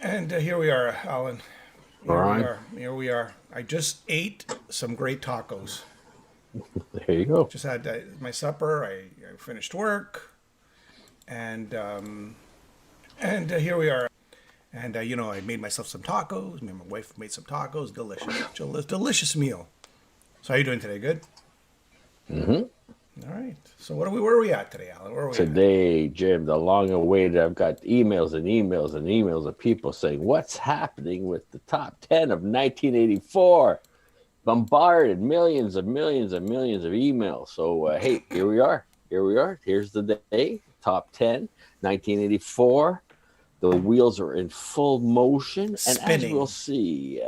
And here we are, Alan. All Here we right. are. Here we are. I just ate some great tacos. There you go. Just had my supper. I finished work, and here we are. And I made myself some tacos. Me and my wife made some tacos. Delicious, delicious meal. So how you doing today? Good. hmm All right. So where are we at today, Alan? Where are we at? Today, Jim, the long awaited, I've got emails and emails and emails of people saying, what's happening with the top 10 of 1984? Bombarded millions and millions and millions of emails. So, hey, here we are. Here we are. Here's the day, top 10, 1984. The wheels are in full motion. And as we'll Spinning. see,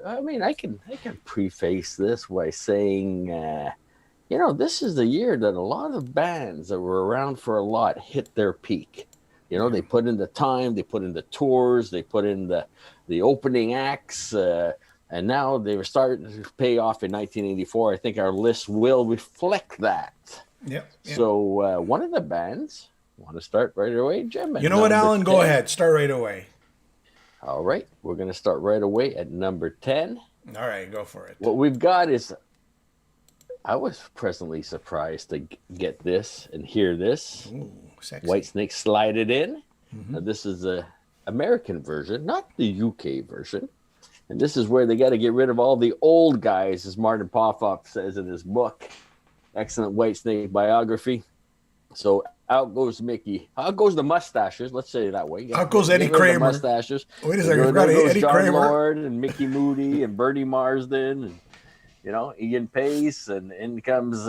I can preface this by saying, this is the year that a lot of bands that were around for a lot hit their peak. Yeah. They put in the time, they put in the tours, they put in the opening acts, and now they were starting to pay off in 1984. I think our list will reflect that. Yep. Yep. So one of the bands, want to start right away, Jim, at You know what, number Alan? Go 10. ahead. Start right away. All right, we're going to start right away at number 10. All right, go for it. What we've got is I was pleasantly surprised to get this and hear this. Ooh, sexy. Whitesnake Slide It In. Mm-hmm. Now, this is the American version, not the UK version. And this is where they got to get rid of all the old guys, as Martin Popoff says in his book. Excellent Whitesnake biography. So out goes Mickey. Out goes the mustaches. Let's say it that way. Out goes Eddie Kramer. The mustaches. Wait a second. I There forgot goes Eddie John Kramer. Lord and Mickey Moody and Bertie Marsden and Ian Pace, and in comes,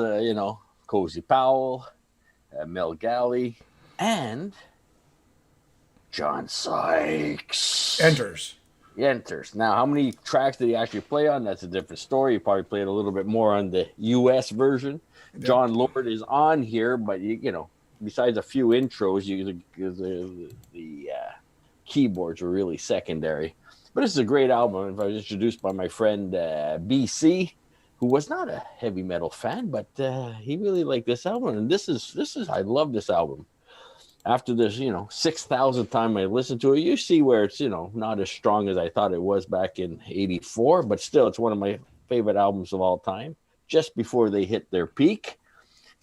Cozy Powell, Mel Galley, and John Sykes. Enters. He enters. Now, how many tracks did he actually play on? That's a different story. He probably played a little bit more on the U.S. version. Yep. John Lord is on here, but, besides a few intros, the keyboards were really secondary. But this is a great album. I was introduced by my friend BC, who was not a heavy metal fan, but he really liked this album. And this is I love this album. After this, 6,000th time I listened to it, you see where it's, not as strong as I thought it was back in 84, but still it's one of my favorite albums of all time, just before they hit their peak.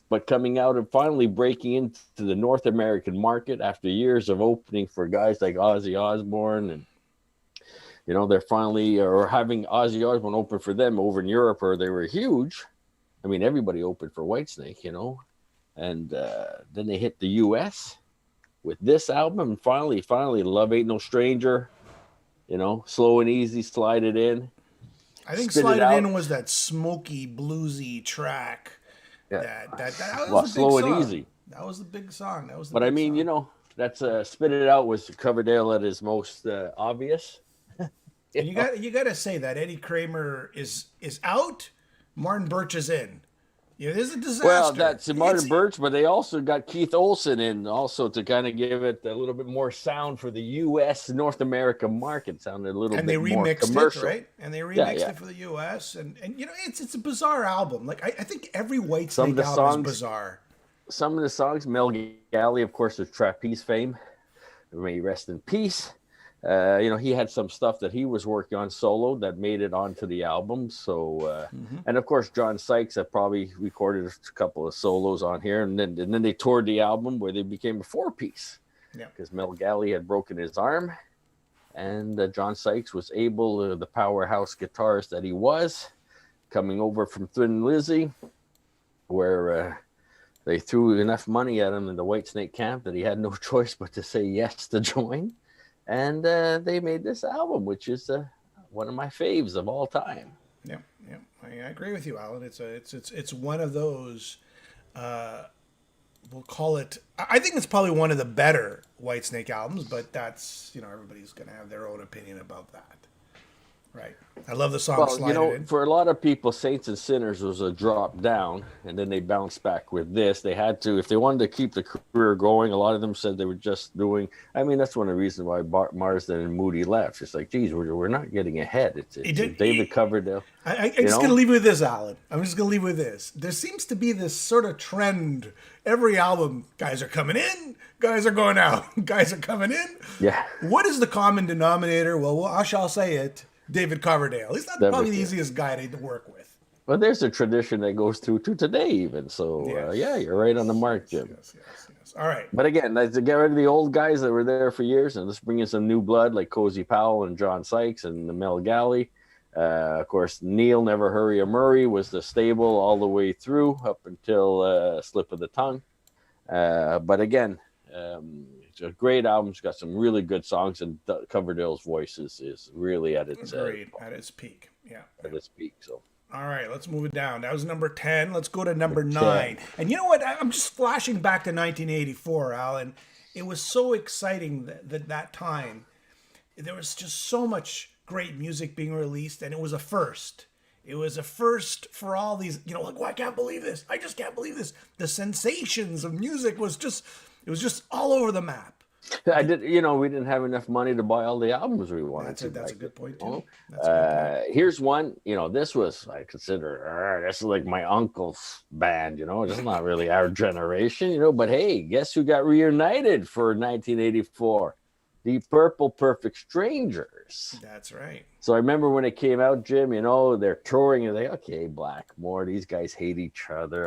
But coming out and finally breaking into the North American market after years of opening for guys like Ozzy Osbourne, and they're finally or having Ozzy Osbourne open for them over in Europe, where they were huge. I mean, everybody opened for Whitesnake, and then they hit the U.S. with this album, and finally, Love Ain't No Stranger, Slow and Easy, Slide It In. I think Spit Slide It It Out. In was that smoky, that Yeah. that Well, was the big Slow song. and Easy. That was the big song. That was the But I big mean, song. that's Spit It Out was Coverdale at his most obvious. And you got to say that Eddie Kramer is out, Martin Birch is in. This is a disaster. Well, that's Martin Birch, but they also got Keith Olsen in also to kind of give it a little bit more sound for the U.S. North America market. Sounded a little and bit they more remixed commercial. it, right? And they remixed Yeah. it for the U.S. And it's a bizarre album. Like I think every Some of Whitesnake the album is songs, bizarre. some of the songs, Mel Galley, of course, of trapeze fame. May he rest in peace. He had some stuff that he was working on solo that made it onto the album. So, and of course, John Sykes had probably recorded a couple of solos on here, and then they toured the album where they became a 4-piece. Yeah. Because Mel Galley had broken his arm, and John Sykes was able, the powerhouse guitarist that he was, coming over from Thin Lizzy, where they threw enough money at him in the Whitesnake camp that he had no choice but to say yes to join. And they made this album, which is one of my faves of all time. Yeah. I agree with you, Alan. It's one of those. We'll call it. I think it's probably one of the better Whitesnake albums, but that's everybody's gonna have their own opinion about that. Right. I love the song Well, Slide It In. for a lot of people, Saints and Sinners was a drop down, and then they bounced back with this. They had to, if they wanted to keep the career going, a lot of them said they were just doing. I mean, that's one of the reasons why Marsden and Moody left. It's like, geez, we're not getting ahead. It's David Coverdale. I'm just going to leave you with this, Alan. I'm just going to leave you with this. There seems to be this sort of trend. Every album, guys are coming in, guys are going out, guys are coming in. Yeah. What is the common denominator? Well, I shall say it. David Coverdale. He's not probably the easiest guy to work with. Well, there's a tradition that goes through to today, even. So, yeah, you're right on the mark, Jim. Yes. All right. But again, let's get rid of the old guys that were there for years, and let's bring in some new blood like Cozy Powell and John Sykes and Mel Galley. Of course, Neil Never Hurry or Murray was the stable all the way through up until Slip of the Tongue. But again, it's a great album. It's got some really good songs, and Coverdale's voice is really at its at its peak. Yeah, at its peak. So, all right, let's move it down. That was number 10. Let's go to number 9. And you know what? I'm just flashing back to 1984, Alan. It was so exciting that time. There was just so much great music being released, and it was a first. It was a first for all these, like, oh, I can't believe this. I just can't believe this. The sensations of music was just all over the map. We didn't have enough money to buy all the albums we wanted. That's a good point, too. Here's one, this was, I consider, this is like my uncle's band, it's not really our generation, but hey, guess who got reunited for 1984? Deep Purple, Perfect Strangers. That's right. So I remember when it came out, Jim, they're touring and okay, Blackmore, these guys hate each other.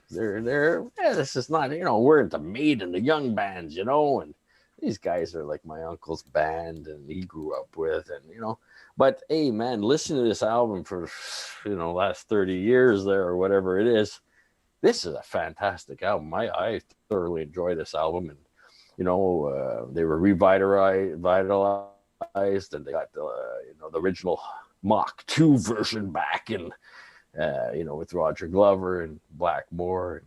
This is not, we're into Maiden, the young bands, and these guys are like my uncle's band and he grew up with, and, but hey, man, listen to this album for, last 30 years there or whatever it is. This is a fantastic album. I thoroughly enjoy this album, and they were revitalized, and they got the original Mach 2 version back in, with Roger Glover and Blackmore, and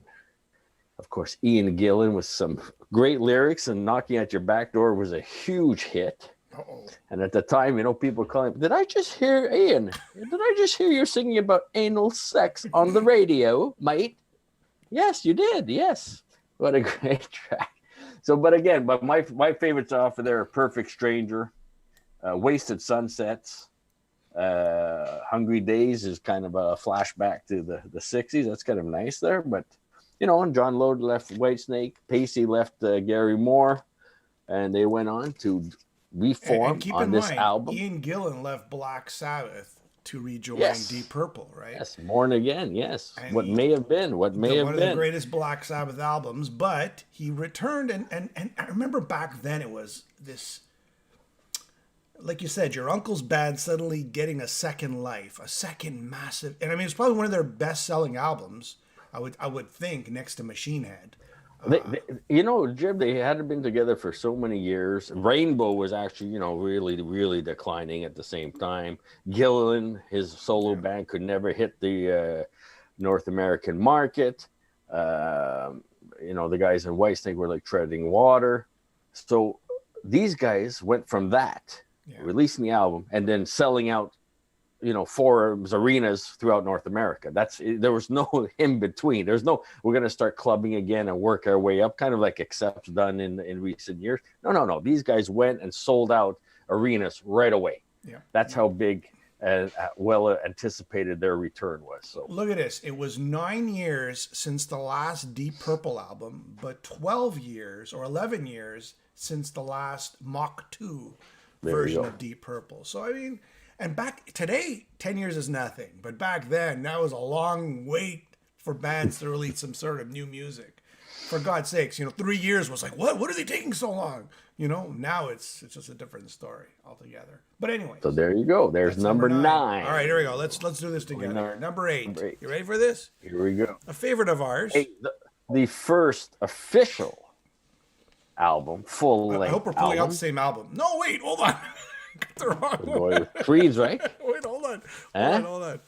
of course Ian Gillan with some great lyrics. And Knocking at Your Back Door was a huge hit. Uh-oh. And at the time, people calling, did I just hear you singing about anal sex on the radio, mate? Yes, you did. Yes, what a great track. So, but my favorites off of there are Perfect Stranger, Wasted Sunsets, Hungry Days is kind of a flashback to the 60s. That's kind of nice there. But, and John Lode left Whitesnake, Pacey left Gary Moore, and they went on to reform on this album. Ian Gillan left Black Sabbath to rejoin Deep Purple, right? Yes, Born Again, yes. And what may have been. One of the greatest Black Sabbath albums, but he returned, and I remember back then it was this, like you said, your uncle's band suddenly getting a second life, a second massive, and I mean, it's probably one of their best-selling albums, I would think, next to Machine Head. Jim, they hadn't been together for so many years. Rainbow was actually, really, really declining at the same time. Gillan, his solo band, could never hit the North American market. The guys in Whitesnake were like treading water. So these guys went from that, releasing the album, and then selling out, forums, arenas throughout North America. There was no in between. There's no, we're going to start clubbing again and work our way up, kind of like Accept's done in recent years. No. These guys went and sold out arenas right away. Yeah. That's how big and well anticipated their return was. So look at this. It was 9 years since the last Deep Purple album, but 12 years or 11 years since the last Mach 2 version of Deep Purple. So, I mean, and back today, 10 years is nothing. But back then, that was a long wait for bands to release some sort of new music. For God's sakes, 3 years was like, what? What are they taking so long? Now it's just a different story altogether. But anyway. So there you go. There's number 9. All right, here we go. Let's do this together. Number 8. You ready for this? Here we go. A favorite of ours. Hey, the first official album, full-length I hope we're pulling out the same album. No, wait, hold on. Got the wrong one. Queensryche. Wait, hold on. Hold on.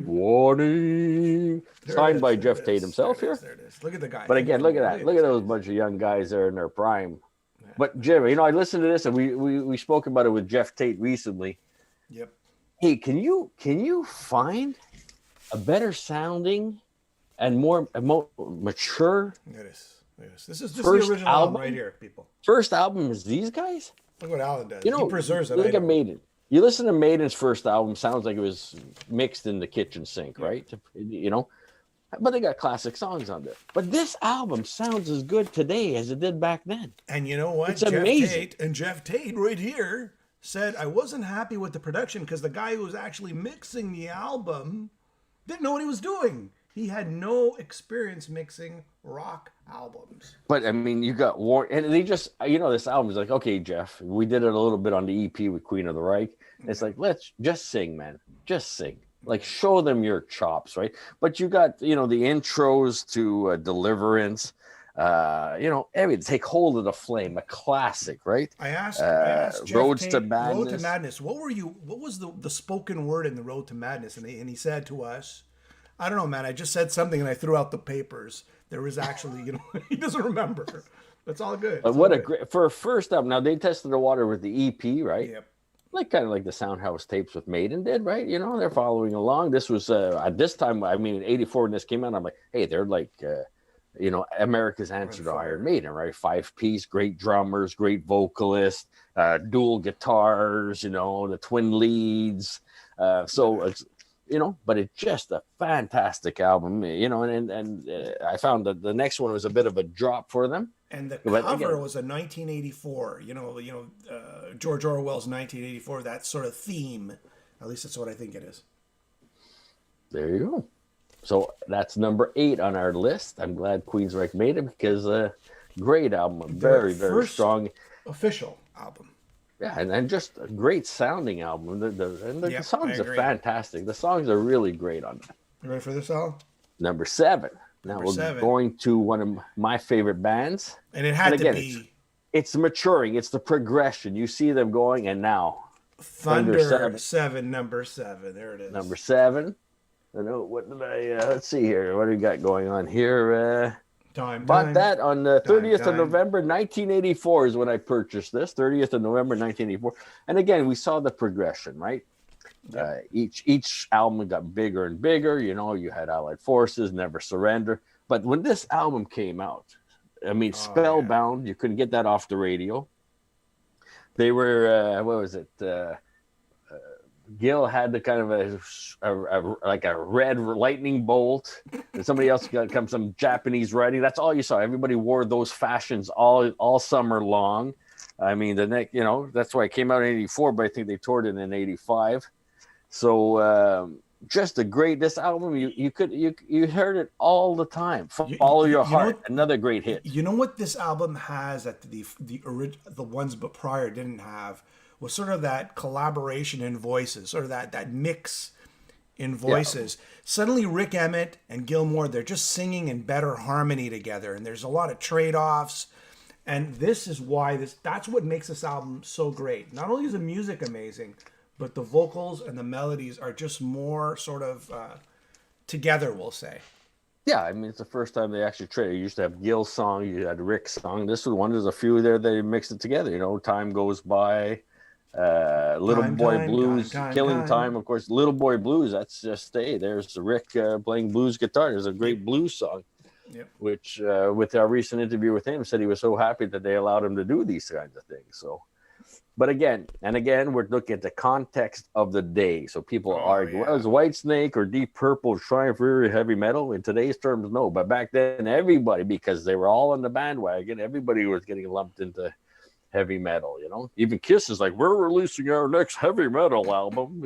Warning. Signed by Jeff Tate himself here. There it is. Look at the guy. But again, look at that. Look at those bunch of young guys there in their prime. Yeah. But Jim, I listened to this, and we spoke about it with Jeff Tate recently. Yep. Hey, can you find a better sounding and more mature It is. This is the first original album album right here, people. first album as these guys? Look what Alan does. You know, He preserves it. look at Maiden. You listen to Maiden's first album, sounds like it was mixed in the kitchen sink, right? But they got classic songs on there. But this album sounds as good today as it did back then. And you know what? It's amazing. Jeff Tate right here said, I wasn't happy with the production because the guy who was actually mixing the album didn't know what he was doing. He had no experience mixing rock albums. But I mean, you got War, and they just, this album is like, okay, Jeff, we did it a little bit on the EP with Queen of the Reich. It's like, let's just sing, man, just sing. Like, show them your chops, right? But you got, the intros to Deliverance, everything. Take Hold of the Flame, a classic, right? I asked Jeff Roads Tate, to Madness. Road to Madness. What was the spoken word in the Road to Madness? And he said to us, I don't know, man. I just said something and I threw out the papers. There was actually, he doesn't remember. That's all good. But what a great, for a first album. Now, they tested the water with the EP, right? Yep. Kind of like the Soundhouse tapes with Maiden did, right? They're following along. This was, at this time, in 84 when this came out, I'm like, hey, they're like, America's answer to Iron Maiden, right? 5-piece, great drummers, great vocalist, dual guitars, the twin leads. So it's, but it's just a fantastic album, and I found that the next one was a bit of a drop for them. And the cover was a 1984, George Orwell's 1984, that sort of theme. At least that's what I think it is. There you go. So that's number 8 on our list. I'm glad Queensryche made it because great album, a very, very strong. Official album. Yeah, and just a great sounding album. The songs are fantastic. The songs are really great on that. You ready for this, Al? Number 7. Now we're going to one of my favorite bands. And it had to be. It's maturing. It's the progression. You see them going, and now. Thunder 7, number 7. There it is. Number 7. I know, what did let's see here. What do we got going on here? Bought that on the 30th of November, 1984 is when I purchased this. 30th of November, 1984. And again, we saw the progression, right? Yep. Each album got bigger and bigger. You had Allied Forces, Never Surrender. But when this album came out, Spellbound, you couldn't get that off the radio. They were, what was it? Gil had the kind of a red lightning bolt, and somebody else got some Japanese writing. That's all you saw. Everybody wore those fashions all summer long. The next, that's why it came out in 84, but I think they toured it in 85. So just this album, you heard it all the time. Follow Your Heart, another great hit. You know what this album has that the ones but prior didn't have was sort of that collaboration in voices, sort of that mix in voices. Yeah. Suddenly Rick Emmett and Gil Moore, they're just singing in better harmony together, and there's a lot of trade-offs. And this is why that's what makes this album so great. Not only is the music amazing, but the vocals and the melodies are just more sort of together, we'll say. Yeah, it's the first time they actually traded. You used to have Gil's song, you had Rick's song. This was one, there's a few there they mixed it together. Time Goes By, Little Boy Blues, Killing Time, of course. Little Boy Blues, that's just, hey, there's Rick playing blues guitar. There's a great blues song. Yep. Which, with our recent interview with him, said he was so happy that they allowed him to do these kinds of things. So, but again, we're looking at the context of the day. So people argue, well, is Whitesnake or Deep Purple trying for heavy metal? In today's terms, no. But back then, everybody, because they were all on the bandwagon, everybody was getting lumped into heavy metal, Even Kiss is like, we're releasing our next heavy metal album,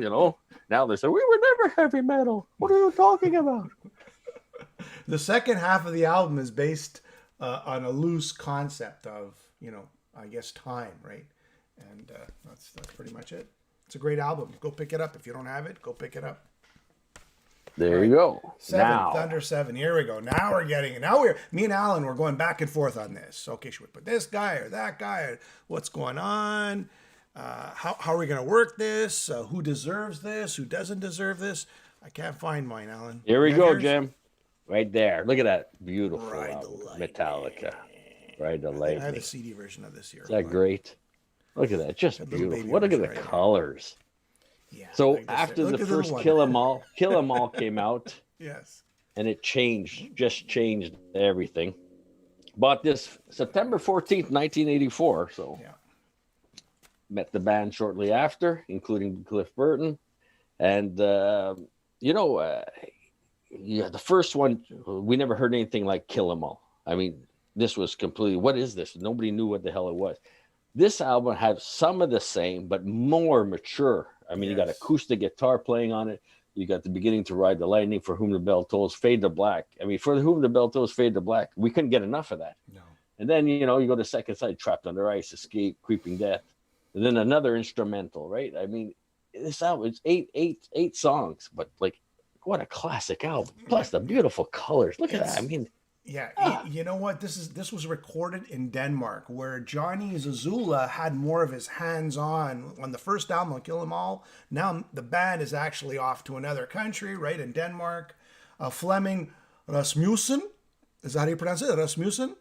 Now they say, we were never heavy metal. What are you talking about? The second half of the album is based on a loose concept of, I guess time, right? And that's pretty much it. It's a great album. Go pick it up. If you don't have it, go pick it up. There you go. 7, Thunder 7. Here we go. Me and Alan, we're going back and forth on this. Okay, should we put this guy or that guy? Or what's going on? How are we going to work this? Who deserves this? Who doesn't deserve this? I can't find mine, Alan. Here we go, Jim. Right there. Look at that beautiful album, Metallica. Ride the I have Lightning. the CD version of this year. Is that great? Look at that. Just That little beautiful. baby Look at the version right colors. Yeah. So like this. after Look the at the little first one. Kill 'Em All came out, Yes. and it just changed everything. Bought this September 14th, 1984. So Yeah. met the band shortly after, including Cliff Burton. And, the first one, we never heard anything like Kill 'Em All. I mean, this was completely, what is this? Nobody knew what the hell it was. This album had some of the same, but more mature. I mean, you got acoustic guitar playing on it. You got the beginning to Ride the Lightning, For Whom the Bell Tolls, Fade to Black. I mean, For Whom the Bell Tolls, Fade to Black. We couldn't get enough of that. No. And then, you go to second side, Trapped Under Ice, Escape, Creeping Death. And then another instrumental, right? I mean, this album, it's eight songs, but like, what a classic album. Plus the beautiful colors. Look at that. I mean, yeah, you know what? This was recorded in Denmark, where Johnny Zazula had more of his hands on the first album on Kill 'Em All. Now the band is actually off to another country, right, in Denmark. Flemming Rasmussen, is that how you pronounce it? Rasmussen?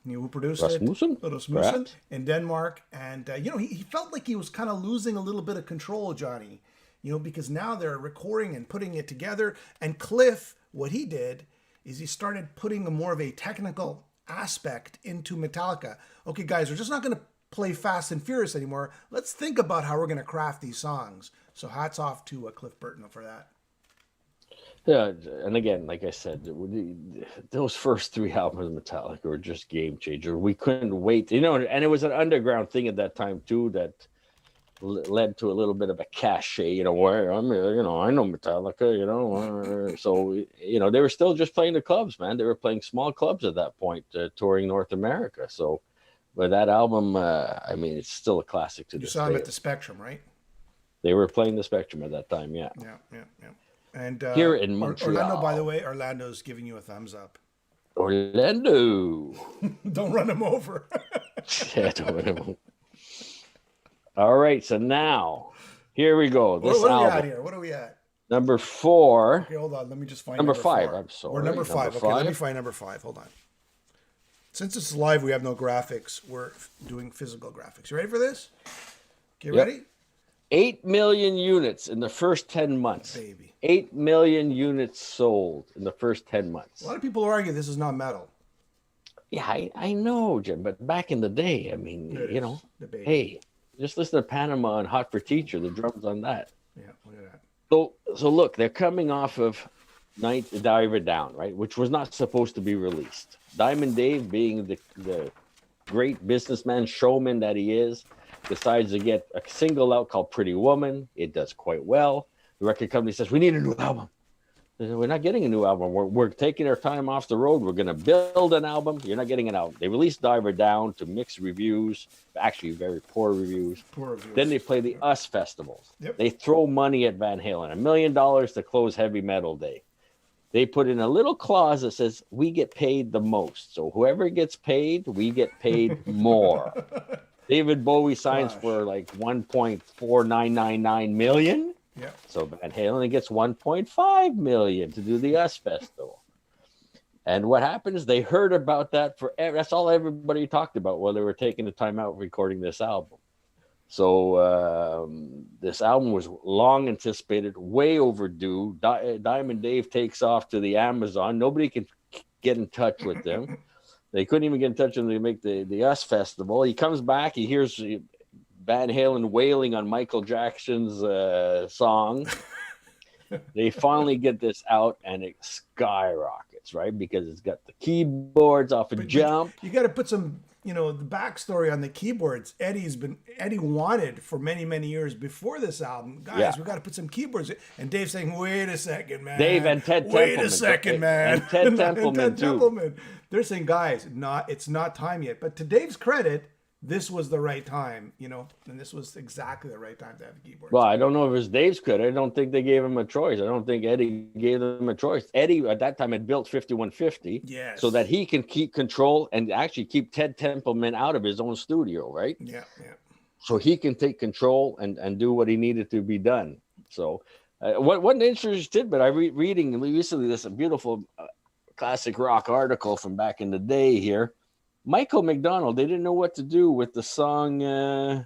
Who produced Rasmussen? it? Rasmussen in Denmark. And, he felt like he was kind of losing a little bit of control, Johnny, because now they're recording and putting it together. And Cliff, what he did is he started putting more of a technical aspect into Metallica. Okay, guys, we're just not going to play Fast and Furious anymore. Let's think about how we're going to craft these songs. So hats off to Cliff Burton for that. Yeah, and again, like I said, those first three albums of Metallica were just game changer. We couldn't wait, and it was an underground thing at that time too that led to a little bit of a cachet, where I know Metallica, so they were still just playing the clubs, man. They were playing small clubs at that point, touring North America. So, but that album, I mean, it's still a classic to this day. You saw them at the Spectrum, right? They were playing the Spectrum at that time, yeah. Yeah. And here in Montreal, Orlando, by the way, Orlando's giving you a thumbs up. Orlando, don't run him over. Yeah, don't run him over. All right, so now here we go. What are we at here? What are we at? Number 4. Okay, hold on. Let me just find number 5. 4. I'm sorry. We're number 5. Okay, let me find number 5. Hold on. Since this is live, we have no graphics. We're doing physical graphics. You ready for this? Okay, ready? 8 million units in the first 10 months. Baby. 8 million units sold in the first 10 months. A lot of people argue this is not metal. Yeah, I know, Jim, but back in the day, I mean, hey, just listen to Panama and Hot for Teacher, the drums on that. Yeah, look at that. So look, they're coming off of Diver Down, right? Which was not supposed to be released. Diamond Dave, being the great businessman, showman that he is, decides to get a single out called Pretty Woman. It does quite well. The record company says, we need a new album. We're not getting a new album. We're taking our time off the road. We're going to build an album. You're not getting an album. They released Diver Down to mixed reviews, actually very poor reviews. Then they play the US festivals. Yep. They throw money at Van Halen, $1 million to close Heavy Metal Day. They put in a little clause that says, we get paid the most. So whoever gets paid, we get paid more. David Bowie signs for like 1.4999 million. Yeah. So Van Halen gets 1.5 million to do the US Festival. And what happens? They heard about that forever. That's all everybody talked about while they were taking the time out recording this album. So this album was long anticipated, way overdue. Diamond Dave takes off to the Amazon. Nobody can get in touch with them. They couldn't even get in touch with them to make the US Festival. He comes back. He hears Van Halen wailing on Michael Jackson's song. They finally get this out, and it skyrockets, right? Because it's got the keyboards off a jump. You got to put some, the backstory on the keyboards. Eddie wanted for many, many years before this album. Guys, we got to put some keyboards in. And Dave's saying, wait a second, man. Dave and Ted Templeman. Wait a second, man. And Ted Templeman, too. They're saying, guys, it's not time yet. But to Dave's credit, this was the right time, and this was exactly the right time to have the keyboard. Well, I don't know if it's Dave's credit. I don't think they gave him a choice. I don't think Eddie gave them a choice. Eddie, at that time, had built 5150 so that he can keep control and actually keep Ted Templeman out of his own studio, right? Yeah. So he can take control and do what he needed to be done. So one interesting tidbit, I reading recently this beautiful classic rock article from back in the day here. Michael McDonald, they didn't know what to do with the song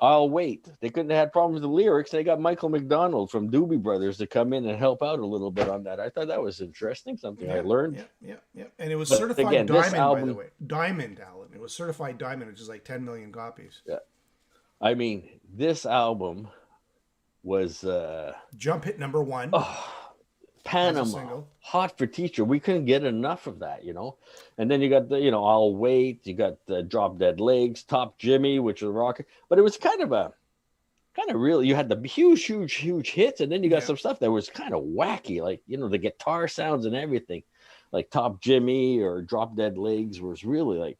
I'll Wait. They couldn't have had problems with the lyrics. They got Michael McDonald from Doobie Brothers to come in and help out a little bit on that. I thought that was interesting, something I learned. Yeah. And it was But certified again, this diamond, by the album, way. Diamond, Alan. It was certified diamond, which is like 10 million copies. yeah, I mean, this album was Jump hit number 1. Panama, Hot for Teacher. We couldn't get enough of that, you know. And then you got the, you know, I'll Wait. You got the Drop Dead Legs, Top Jimmy, which was rock. But it was kind of real. You had the huge hits, and then you got some stuff that was kind of wacky, like, you know, the guitar sounds and everything, like Top Jimmy or Drop Dead Legs was really like,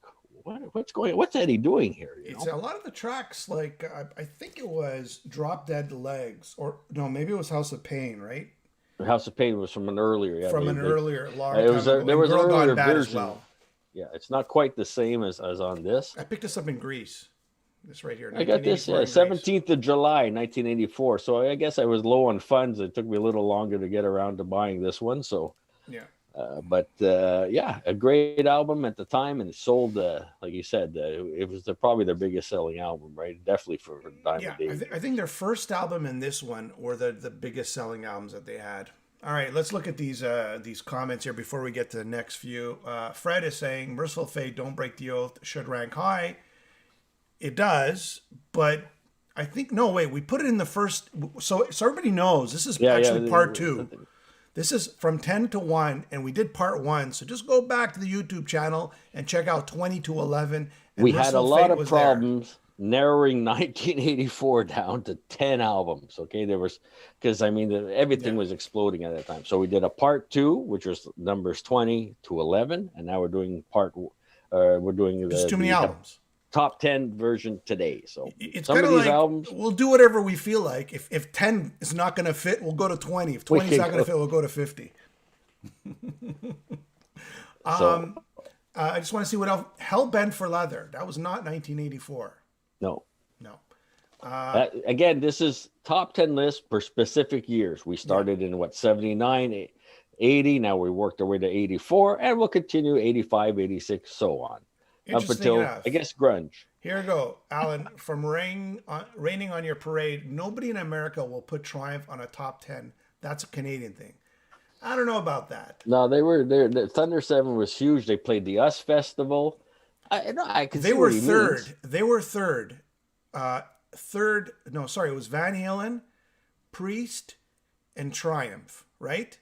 what's Eddie doing here? It's a lot of the tracks, like I think it was Drop Dead Legs, or no, maybe it was House of Pain, right? House of Pain was from an earlier, earlier long it was time ago. There was an Girl Gone earlier Bad version. as well. Yeah, it's not quite the same as on this. I picked this up in Greece. This right here. I got this 17th of July, 1984. So I guess I was low on funds. It took me a little longer to get around to buying this one. So yeah. But a great album at the time, and it sold, like you said, it was probably their biggest selling album, right? Definitely for Diamond Dave. I think their first album and this one were the biggest selling albums that they had. All right, let's look at these comments here before we get to the next few. Fred is saying, Merciful Fate, Don't Break the Oath should rank high. It does, but I think, no, wait, we put it in the first, so everybody knows, this is actually part 2. This is from 10 to 1, and we did part 1. So just go back to the YouTube channel and check out 20 to 11. And we had a lot of problems narrowing 1984 down to 10 albums. Okay, there was, because I mean, everything was exploding at that time. So we did a part 2, which was numbers 20 to 11, and now we're doing we're doing there's too many albums. Top 10 version today. So it's some of these albums, we'll do whatever we feel like. If 10 is not going to fit, we'll go to 20. If 20 is not going to fit, we'll go to 50. I just want to see what else. Hellbent for Leather. That was not 1984. No. Again, this is top 10 list for specific years. We started in 79, 80. Now we worked our way to 84, and we'll continue 85, 86, so on. Up until, enough. I guess, grunge. Here we go, Alan. From Raining on Your Parade, nobody in America will put Triumph on a top 10. That's a Canadian thing. I don't know about that. No, they were there. Thunder 7 was huge. They played the US Festival. I can they were third. Means. They were third. Third. No, sorry. It was Van Halen, Priest, and Triumph, right?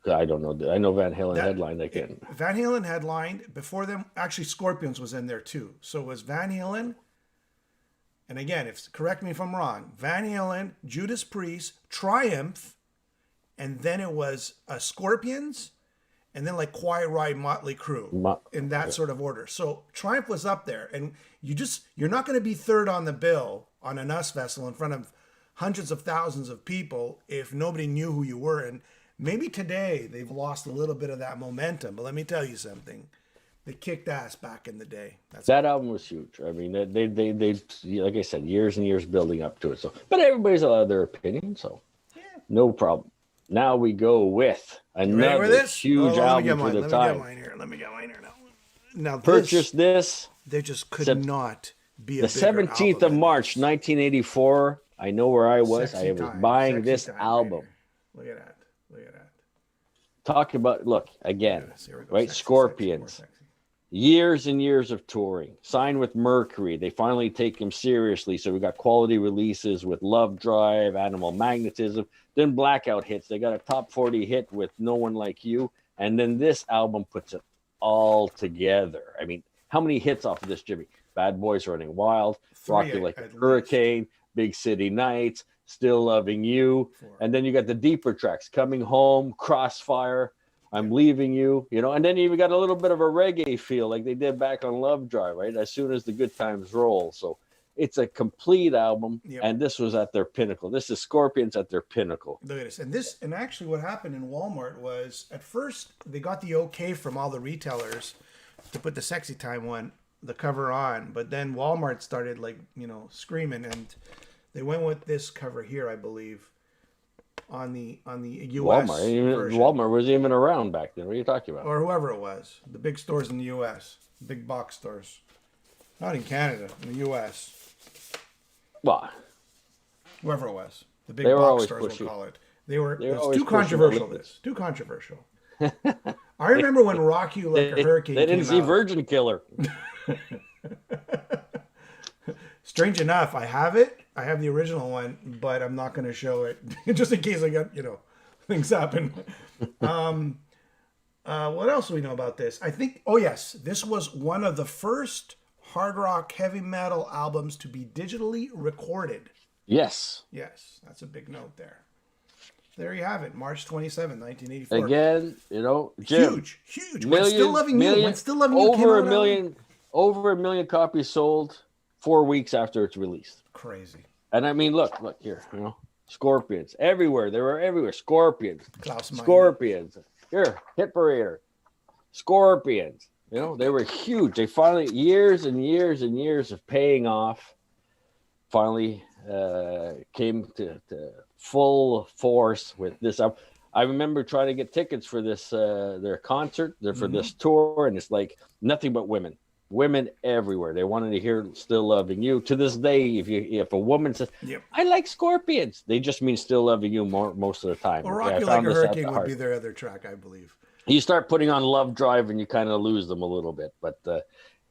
I don't know. I know Van Halen headlined again. Van Halen headlined. Before them, actually, Scorpions was in there too. So it was Van Halen. And again, correct me if I'm wrong. Van Halen, Judas Priest, Triumph, and then it was Scorpions, and then like Quiet Riot, Motley Crue, in that sort of order. So Triumph was up there, and you're not going to be third on the bill on an US Festival in front of hundreds of thousands of people if nobody knew who you were. And maybe today they've lost a little bit of that momentum, but let me tell you something. They kicked ass back in the day. That album was huge. I mean, they like I said, years and years building up to it. So, but everybody's allowed their opinion, so no problem. Now we go with another huge album for the time. Let me get mine here now. Purchase this. There just could not be a the 17th of March, 1984. I know where I was. I was buying this album. Look at that. Talk about, look, again, right? Scorpions. Years and years of touring. Signed with Mercury. They finally take him seriously. So we got quality releases with Love Drive, Animal Magnetism. Then Blackout hits. They got a top 40 hit with No One Like You. And then this album puts it all together. I mean, how many hits off of this, Jimmy? Bad Boys Running Wild, Rock You Like a Hurricane, Big City Nights, Still Loving You. And then you got the deeper tracks, Coming Home, Crossfire, I'm Leaving You, and then you even got a little bit of a reggae feel like they did back on Love Drive, right? As soon as the good times roll. So it's a complete album, and this was at their pinnacle. This is Scorpions at their pinnacle. Look at this. And actually what happened in Walmart was, at first, they got the okay from all the retailers to put the Sexy Time the cover on, but then Walmart started screaming, and they went with this cover here, I believe. on the U.S. Walmart. version, Walmart wasn't even around back then. What are you talking about? or whoever it was, the big stores in the U.S., big box stores, not in Canada, in the U.S. Well, Whoever it was, the big they were box always stores, pushy. we'll call it. They were. They were It's always too pushing the controversial. limits. This too controversial. I remember when "Rock You Like a Hurricane" They didn't came see out. Virgin Killer. Strange enough, I have it. I have the original one, but I'm not going to show it just in case I got things happen. What else do we know about this? I think. Oh yes, this was one of the first hard rock heavy metal albums to be digitally recorded. Yes. Yes, that's a big note there. There you have it, March 27, 1984. Again, Jim. Huge. When Still Loving You. When Still Loving You came Over out. a million, over a million copies sold 4 weeks after it's released. Crazy. And I mean, look here, Scorpions everywhere. They were everywhere. Scorpions, Klaus Meine. Scorpions. Here, Hit Parader, Scorpions. They were huge. They finally, years and years and years of paying off, finally came to full force with this. I remember trying to get tickets for this their concert, for this tour, and it's like nothing but women everywhere. They wanted to hear "Still Loving You." To this day, if a woman says, Yep. "I like Scorpions," they just mean "Still Loving You" most of the time. Well, Okay, "Rock I You Like found a this out Hurricane" the would hard. be their other track, I believe. You start putting on Love Drive and you kind of lose them a little bit. But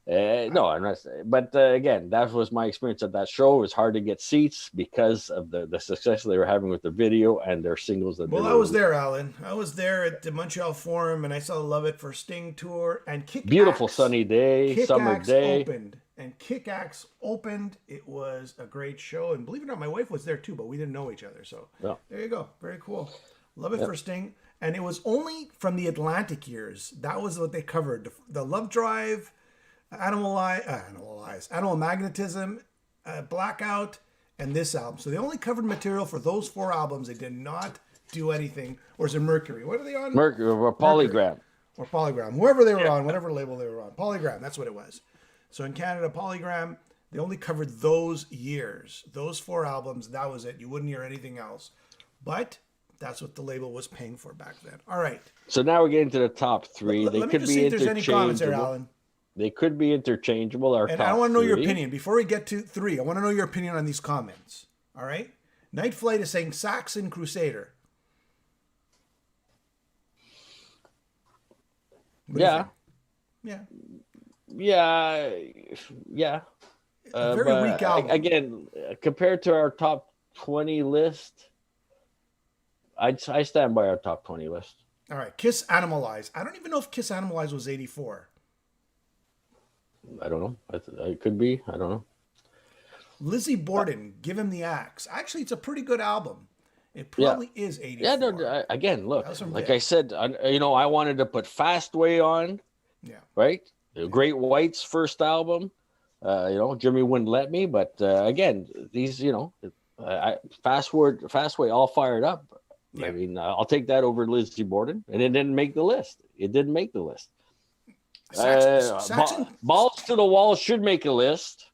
no, I'm not saying. But again, that was my experience at that show. It was hard to get seats because of the success they were having with the video and their singles. Well, I was there, Alan. I was there at the Montreal Forum, and I saw the Love It for Sting tour and Kick Beautiful Axe. sunny day, Kick summer Axe day. opened, and Kick Axe opened. It was a great show, and believe it or not, my wife was there too, but we didn't know each other. So Yeah. there you go. Very cool. Love It for Sting. And it was only from the Atlantic years. That was what they covered. The Love Drive, Animal Magnetism, Blackout, and this album. So they only covered material for those 4 albums. They did not do anything. Or is it Mercury? What are they on? Mercury or Polygram. Or Polygram. Whoever they were on, whatever label they were on. Polygram, that's what it was. So in Canada, Polygram, they only covered those years. Those 4 albums, that was it. You wouldn't hear anything else. But that's what the label was paying for back then. All right. So now we're getting to the top 3. Let They me could just be see if there's any comments there, interchangeable. Alan. They could be interchangeable. And I want to know your opinion. Before we get to 3, I want to know your opinion on these comments. All right? Night Flight is saying Saxon Crusader. What do you think? Yeah. A very weak album. Again, compared to our top 20 list, I stand by our top 20 list. All right. Kiss Animalize. I don't even know if Kiss Animalize was 84. I don't know. It could be. I don't know. Lizzie Borden, Give Him the Axe. Actually, it's a pretty good album. It probably is 84. Yeah, no, again, look, like big. I said, I wanted to put Fastway on. Yeah. Right? The Great White's first album. Jimmy wouldn't let me, but again, these, Fastway all fired up. Yeah. I mean, I'll take that over Lizzie Borden, and it didn't make the list. Saxon, Balls to the Wall should make a list,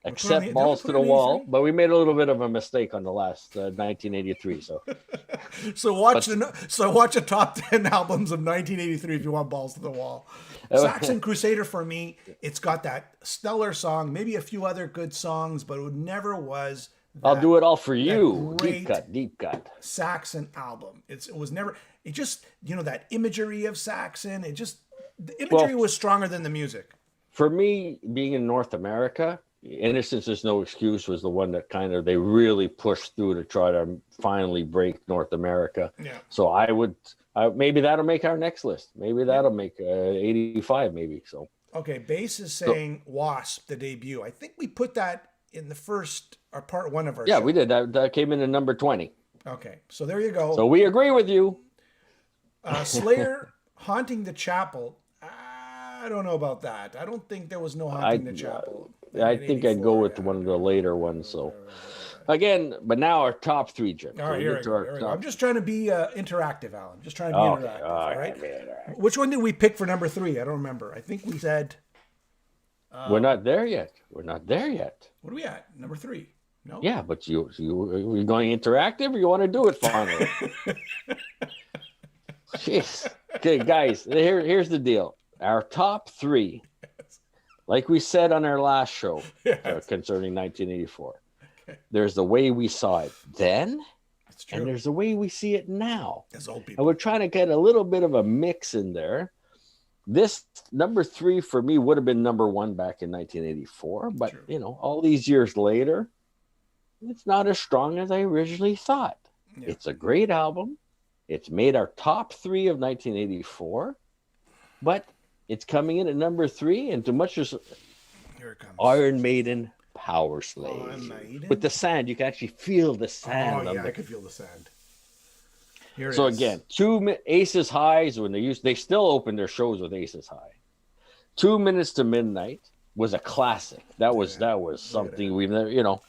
except Balls to the Wall. But we made a little bit of a mistake on the last 1983. So watch the top 10 albums of 1983 if you want Balls to the Wall. Saxon Crusader, for me, it's got that stellar song, maybe a few other good songs, but it never was. I'll do it all for you. Deep cut. Saxon album. It was never. It just that imagery of Saxon. The imagery was stronger than the music. For me, being in North America, Innocence Is No Excuse was the one that they really pushed through to try to finally break North America. Yeah. So maybe that'll make our next list. Maybe that'll make 85. Maybe so. Okay, Bass is saying Wasp, the debut. I think we put that in the first or part 1 of our show. We did. That came in at number 20. Okay, so there you go. So we agree with you. Slayer, Haunting the Chapel. I don't know about that. I don't think there was no Haunting the Chapel. I think I'd go with one of the later ones. So again, but now our top 3, Jim. All right, here we go. I'm just trying to be interactive, Alan. Just trying to be interactive. All right. Which one did we pick for number 3? I don't remember. I think we said. We're not there yet. What are we at? Number 3. No. Yeah, but you're going interactive, or you want to do it finally? Jeez. Okay, guys, here's the deal. Our top three, like we said on our last show Yes. concerning 1984, Okay. there's the way we saw it then, It's true. and there's the way we see it now. As old And people. we're trying to get a little bit of a mix in there. This number three for me would have been number one back in 1984, but True. you know, all these years later, it's not as strong as I originally thought. Yeah. It's a great album. It's made our top three of 1984, but it's coming in at number three, and to much as Here it comes. Iron Maiden, Power Slave. Iron Maiden? With the sand, you can actually feel the sand. Oh, on yeah, the... I could feel the sand. Here it So is. again, Aces Highs, when they still open their shows with Aces High. 2 Minutes to Midnight was a classic. That was something we've never, you know.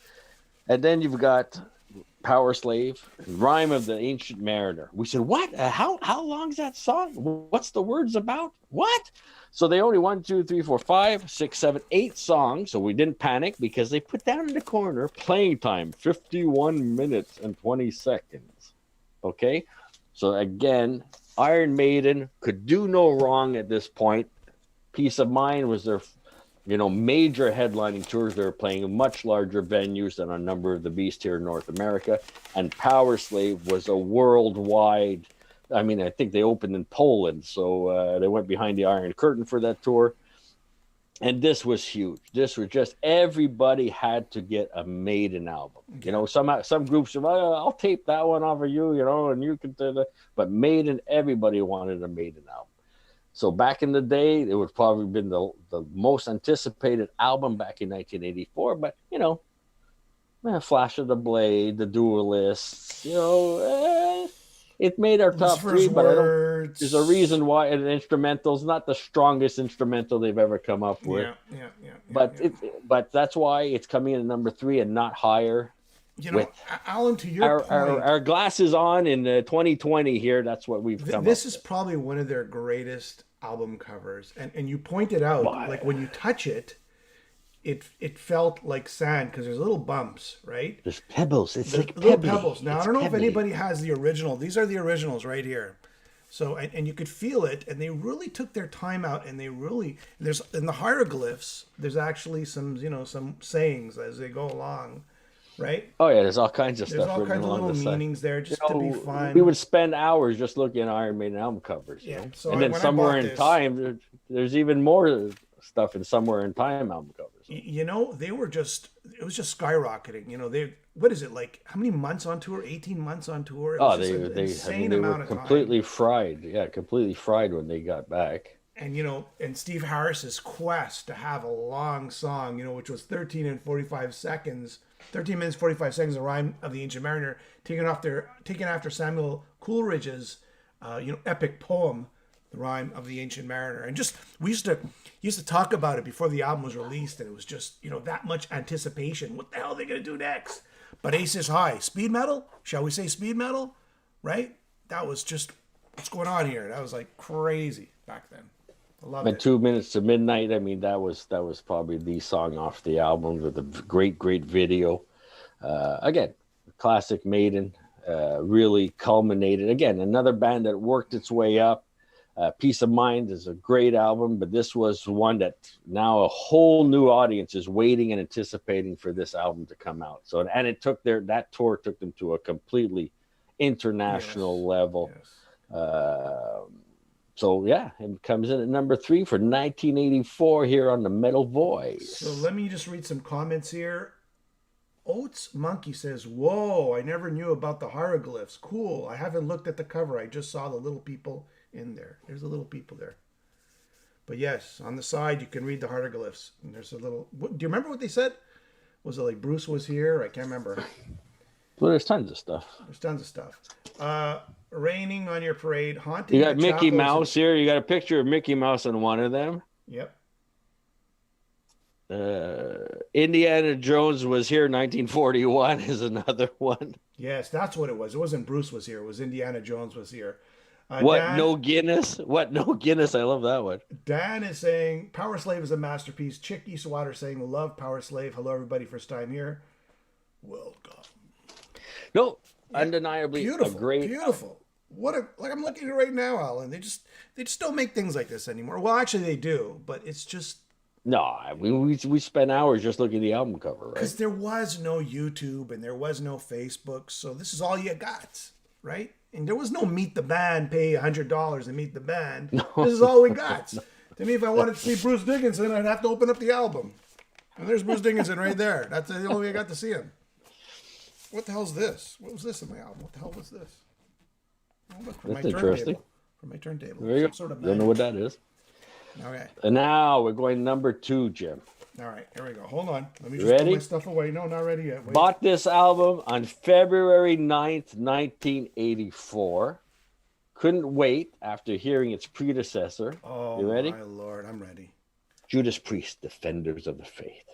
And then you've got Power Slave, Rhyme of the Ancient Mariner. We said, what? How long's that song? What's the words about? What? So they only 1, 2, 3, 4, 5, 6, 7, 8 songs. So we didn't panic because they put down in the corner playing time 51 minutes and 20 seconds. Okay. So again, Iron Maiden could do no wrong at this point. Peace of Mind was their, you know, major headlining tours. They were playing much larger venues than a number of the beasts here in North America. And Power Slave was a worldwide. I mean, I think they opened in Poland, so they went behind the Iron Curtain for that tour. And this was huge. This was just, everybody had to get a Maiden album. You know, some groups, I'll tape that one off of you, you know, and you can do that. But Maiden, everybody wanted a Maiden album. So back in the day, it would probably been the most anticipated album back in 1984. But, you know, Flash of the Blade, The Duelists, you know, it made our top three, but there's a reason why an instrumental's not the strongest instrumental they've ever come up with. But that's why it's coming in at number three and not higher. You know, Alan, to your point, our glasses on in 2020 here. That's what we've come. This is probably one of their greatest album covers, and you pointed out, like when you touch it, it felt like sand because there's little bumps, right? There's pebbles. It's like little pebbly. pebbles. Now, it's I don't know pebbly. if anybody has the original. These are the originals right here. So, and you could feel it, and they really took their time out, and there's in the hieroglyphs, there's actually some, you know, some sayings as they go along, right? Oh yeah, there's all kinds of There's stuff. all kinds of little meanings there just to be fun. We would spend hours just looking at Iron Maiden album covers. Yeah. You know? So and then somewhere in time, there's even more stuff in Somewhere in Time album covers. You know, it was just skyrocketing. You know, what is it, like how many months on tour? 18 months on tour? It was they were completely fried. Yeah, completely fried when they got back. And, you know, and Steve Harris's quest to have a long song, you know, which was 13 minutes 45 seconds, the Rhyme of the Ancient Mariner, taken after Samuel Coleridge's, epic poem, The Rhyme of the Ancient Mariner. And just, we used to talk about it before the album was released, and it was just, you know, that much anticipation. What the hell are they going to do next? But Aces High, speed metal? Shall we say speed metal? Right? That was just, what's going on here? That was like crazy back then. I loved it. 2 Minutes to Midnight, I mean, that was probably the song off the album with a great video. Again, classic Maiden, really culminated. Again, another band that worked its way up. Peace of Mind is a great album, but this was one that now a whole new audience is waiting and anticipating for this album to come out. So, and it took that tour took them to a completely international level. Yes. So yeah, it comes in at number 3 for 1984 here on the Metal Voice. So let me just read some comments here. Oats Monkey says, "Whoa, I never knew about the hieroglyphs. Cool. I haven't looked at the cover. I just saw the little people in there. There's the little people there. But yes, on the side you can read the hieroglyphs. And there's a little. Do you remember what they said? Was it like Bruce was here? I can't remember. Well, there's tons of stuff. There's tons of stuff. Raining on your parade, haunting. You got Mickey Mouse here. You got a picture of Mickey Mouse on one of them. Yep. Indiana Jones was here 1941 is another one. Yes, that's what it was. It wasn't Bruce was here. It was Indiana Jones was here. Dan, no Guinness? What, no Guinness? I love that one. Dan is saying, Power Slave is a masterpiece. Chick Eastwater saying, love Power Slave. Hello, everybody. First time here. Welcome. No, undeniably Beautiful, a great. beautiful. Like I'm looking at it right now, Alan. They just don't make things like this anymore. Well, actually, they do, but it's just No, we spent hours just looking at the album cover, right? because there was no YouTube and there was no Facebook, so this is all you got, right? And there was no meet the band, pay $100 to meet the band. This is all we got. To me, if I wanted to see Bruce Dickinson, I'd have to open up the album. And there's Bruce Dickinson right there. That's the only way I got to see him. What the hell's this? What was this in my album? What the hell was this? Oh, look, from That's my interesting. turntable. From my turntable. There you Some go. sort of Don't know what that is. Okay. And now we're going number 2, Jim. All right. Here we go. Hold on. Let me just Ready? put my stuff away. No, not ready yet. Wait. Bought this album on February 9th, 1984. Couldn't wait after hearing its predecessor. Oh, you ready? my Lord. I'm ready. Judas Priest, Defenders of the Faith.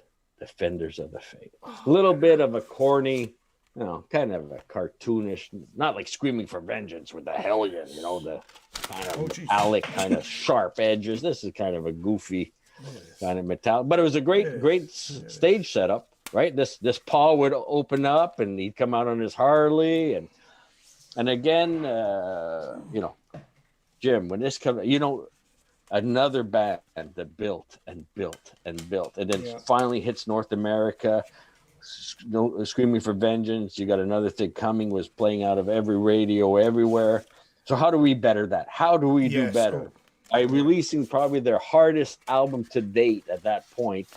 Defenders of the Faith. A little bit of a corny, kind of a cartoonish, not like Screaming for Vengeance with the Hellion, the kind of metallic, kind of sharp edges. This is kind of a goofy kind of metallic, but it was a great stage setup, right? This Paul would open up and he'd come out on his Harley, and again, Jim, when this comes, another band that built and built and built, and then finally hits North America. Screaming for Vengeance. You got another thing coming, was playing out of every radio everywhere. So how do we better that? How do we do better? By releasing probably their hardest album to date at that point,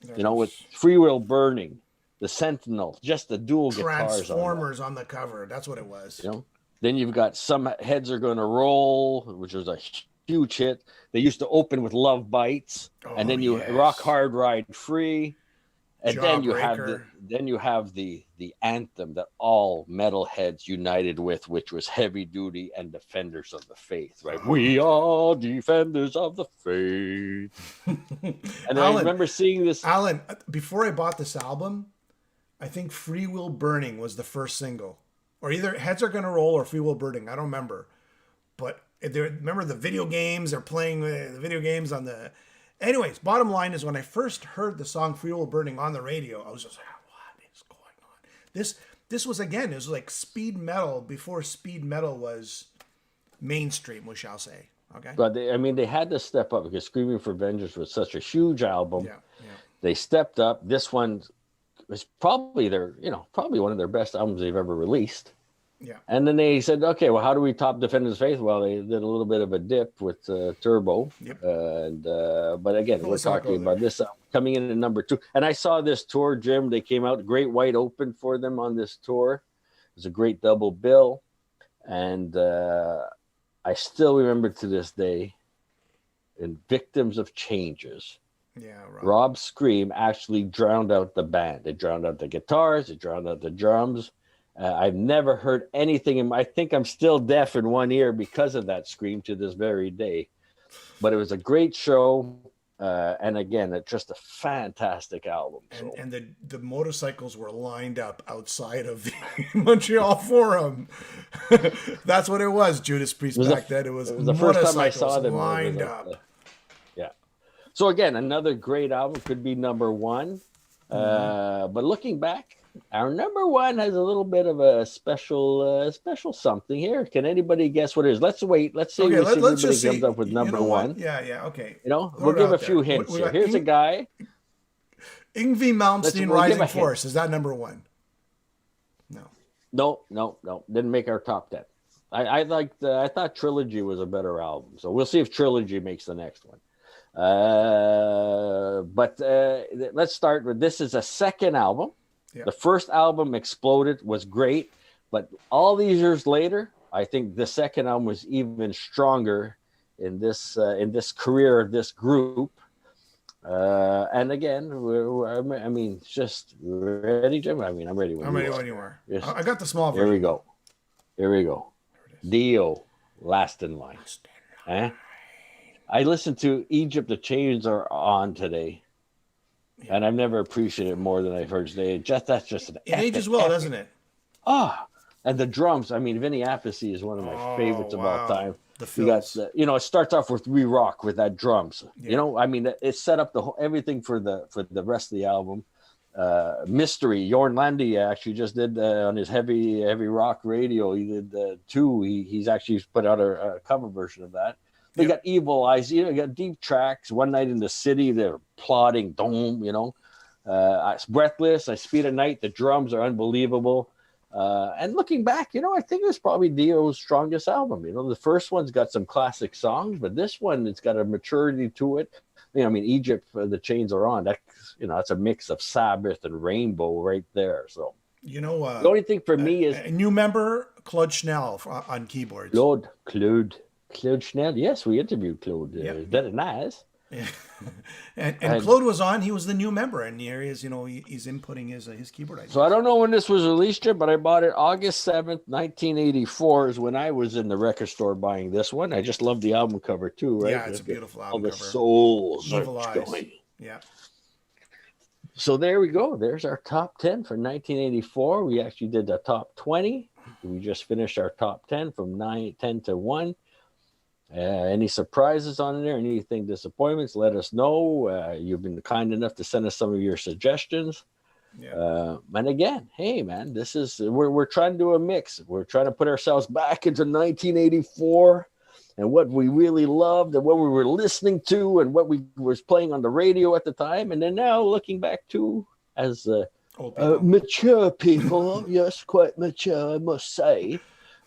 with Free Will Burning, the Sentinel, just the dual guitars. Transformers on the cover. That's what it was. Then you've got Some Heads Are Gonna Roll, which was a huge hit. They used to open with Love Bites, and then Rock Hard Ride Free. And then you have the anthem that all metalheads united with, which was Heavy Duty and Defenders of the Faith, right? We are defenders of the faith. And Alan, I remember seeing this. Alan, before I bought this album, I think Free Will Burning was the first single. Or either Heads Are Gonna Roll or Free Will Burning. I don't remember. But remember the video games? They're playing the video games on the... Anyways, bottom line is when I first heard the song Free Will Burning on the radio, I was just like, what is going on? This was, again, it was like speed metal before speed metal was mainstream, we shall say. Okay. But they had to step up because Screaming for Vengeance was such a huge album. Yeah. They stepped up. This one was probably probably one of their best albums they've ever released. Yeah. And then they said, okay, well, how do we top Defenders of Faith? Well, they did a little bit of a dip with Turbo. Yep. But again, we're talking about this coming in at number 2. And I saw this tour, Jim. They came out, Great White opened for them on this tour. It was a great double bill. And I still remember to this day, in Victims of Changes, Rob Scream actually drowned out the band. It drowned out the guitars. It drowned out the drums. I've never heard anything. I think I'm still deaf in one ear because of that scream to this very day. But it was a great show. And again, it's just a fantastic album. And the motorcycles were lined up outside of the Montreal Forum. That's what it was, Judas Priest back then. It was the first time I saw them lined up. Yeah. So again, another great album, could be number 1. But looking back, our number 1 has a little bit of a special something here. Can anybody guess what it is? Let's wait. Let's see. Okay, let's just comes up with number 1. Yeah. Okay. We'll give a few hints here. Here's a guy. Yngwie Malmsteen, Rising Force. Is that number 1? No. Didn't make our top 10. I thought Trilogy was a better album. So we'll see if Trilogy makes the next one. But let's start with, this is a second album. Yeah. The first album, Exploded, was great, but all these years later, I think the second album was even stronger in this career of this group. And again, just ready, Jim. I'm ready. I'm ready when you are. Yes. I got the small version. Here we go. Dio, Last in Line. I listened to Egypt, the Chains Are On today. Yeah. And I've never appreciated it more than I've heard today. That's just an epic, ages well, doesn't it? And the drums. Vinny Appice is one of my favorites of all time. The fills. It starts off with We Rock with that drums. Yeah. It set up everything for the rest of the album. Mystery. Jorn Lande actually just did on his heavy rock radio. He did two. He's actually put out a cover version of that. They got Evil Eyes. You got deep tracks. One Night in the City. They're plodding. Dome. Breathless. I Speed at Night. The drums are unbelievable. And looking back, I think it was probably Dio's strongest album. The first one's got some classic songs, but this one, it's got a maturity to it. Egypt, The Chains Are On. That's a mix of Sabbath and Rainbow right there. So, the only thing for me is a new member, Claude Schnell on keyboards. Claude Schnell. Yes, we interviewed Claude. Very nice. Yeah. and Claude was on. He was the new member, and here he is. He's inputting his keyboard ideas. So I don't know when this was released yet, but I bought it August 7th, 1984 is when I was in the record store buying this one. I just love the album cover too, right? Yeah, it's a beautiful album cover. All the souls Evil are Eyes. going. Yeah. So there we go. There's our top 10 for 1984. We actually did the top 20. We just finished our top 10 from 10 to 1. Any surprises on there? Anything disappointments? Let us know. You've been kind enough to send us some of your suggestions. Yeah. And again, hey man, this is we're trying to do a mix. We're trying to put ourselves back into 1984 and what we really loved and what we were listening to and what we was playing on the radio at the time. And then now looking back to as mature people, yes, quite mature, I must say.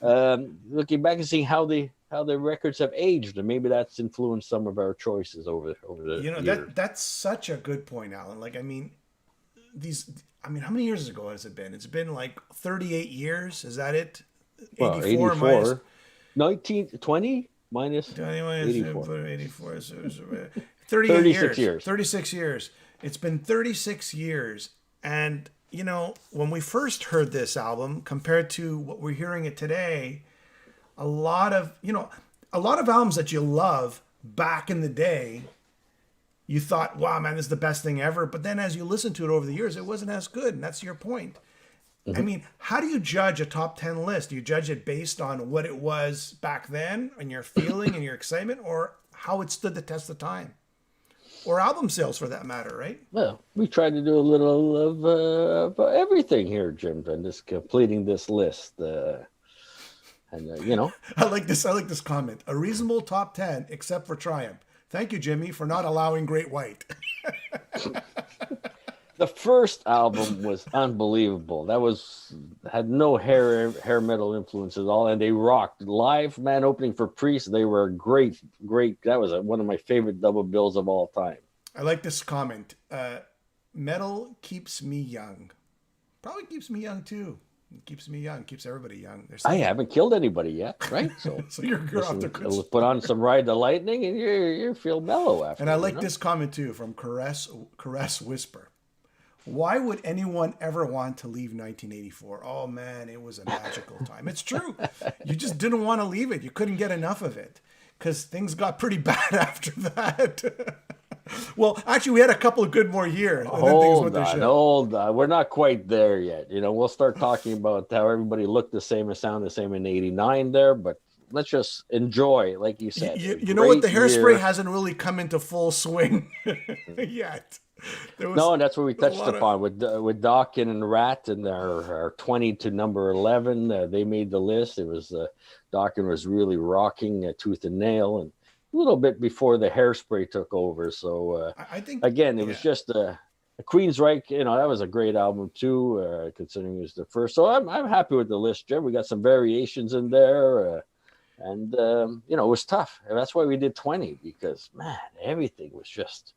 Looking back and seeing how the records have aged, and maybe that's influenced some of our choices over the years. That's such a good point, Alan. How many years ago has it been? It's been like 38 years. Is that it? 84 minus 1920 minus 84. 84. 36 years. 36 years. It's been 36 years. And, when we first heard this album compared to what we're hearing it today, a lot of albums that you love back in the day, you thought, wow, man, this is the best thing ever. But then as you listen to it over the years, it wasn't as good. And that's your point. Mm-hmm. I mean, how do you judge a top 10 list? Do you judge it based on what it was back then and your feeling and your excitement, or how it stood the test of time? Or album sales for that matter, right? Well, we tried to do a little of everything here, Jim, and just completing this list. I like this comment. A reasonable top 10, except for Triumph. Thank you, Jimmy, for not allowing Great White. The first album was unbelievable. Had no hair metal influence at all, and they rocked. Live, man, opening for Priest, they were great. That was one of my favorite double bills of all time. I like this comment. Metal keeps me young. Probably keeps me young too. It keeps me young. Keeps everybody young. I haven't killed anybody yet, right? So, so you're off the Chris. Put on some Ride the Lightning, and you feel mellow after. And I like this comment too from Caress Whisper. Why would anyone ever want to leave 1984? Oh man, it was a magical time. It's true. You just didn't want to leave it. You couldn't get enough of it because things got pretty bad after that. Well, actually, we had a couple of good more years. Hold on. We're not quite there yet. We'll start talking about how everybody looked the same and sound the same in '89 there, but let's just enjoy, like you said. You know what? The Hairspray hasn't really come into full swing yet. And that's what we touched upon with Dawkins and Rat and our 20 to number 11. They made the list. It was Dawkins was really rocking Tooth and Nail, and a little bit before the Hairspray took over. So I think again, it was just a Queensryche. That was a great album too, considering it was the first. So I'm happy with the list, Jim. We got some variations in there, and it was tough. And that's why we did 20, because man, everything was just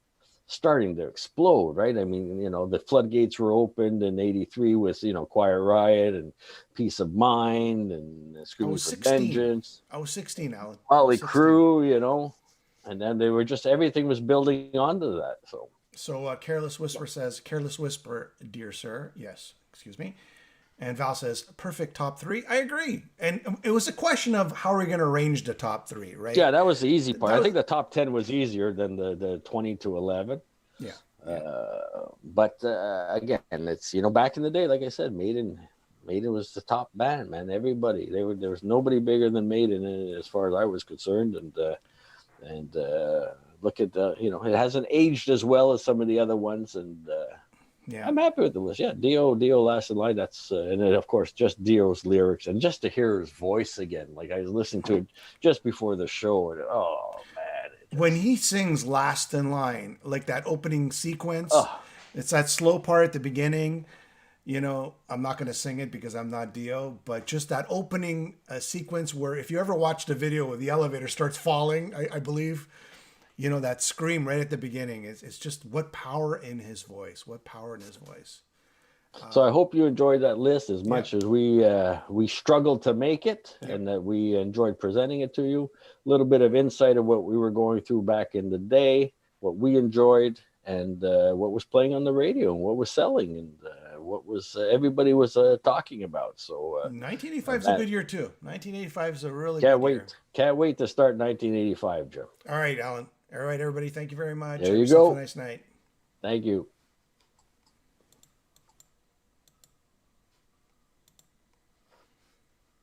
starting to explode, right? I mean, the floodgates were opened in '83 with, Quiet Riot and Peace of Mind and Screaming for Vengeance. I was 16, Alan. Motley Crue, and then they were just, everything was building onto that. So Careless Whisper says, Careless Whisper, dear sir. Yes, excuse me. And Val says, perfect top 3. I agree. And it was a question of how are we going to arrange the top 3, right? Yeah, that was the easy part. I think the top 10 was easier than the 20 to 11. Yeah. But again, it's, back in the day, like I said, Maiden was the top band, man. Everybody, there was nobody bigger than Maiden as far as I was concerned. And look at it hasn't aged as well as some of the other ones. And Yeah. I'm happy with the list. Yeah, Dio last in line. That's and then of course just Dio's lyrics and just to hear his voice again. Like I was listening to it just before the show, and oh man, When he sings "Last in Line," like that opening sequence, oh it's that slow part at the beginning. You know, I'm not going to sing it because I'm not Dio, but just that opening sequence where if you ever watched a video where the elevator starts falling, I believe, you know, that scream right at the beginning is it's just what power in his voice, what power in his voice. so I hope you enjoyed that list as Yeah. much as we struggled to make it, Yeah. and that we enjoyed presenting it to you. A little bit of insight of what we were going through back in the day, what we enjoyed, and what was playing on the radio, and what was selling, and what was everybody was talking about. So 1985 is a that good year too. 1985 is a really can't good year. wait, can't wait to start 1985, Joe. All right, Alan. All right, everybody. Thank you very much. There Have you yourself a go. nice night. Thank you.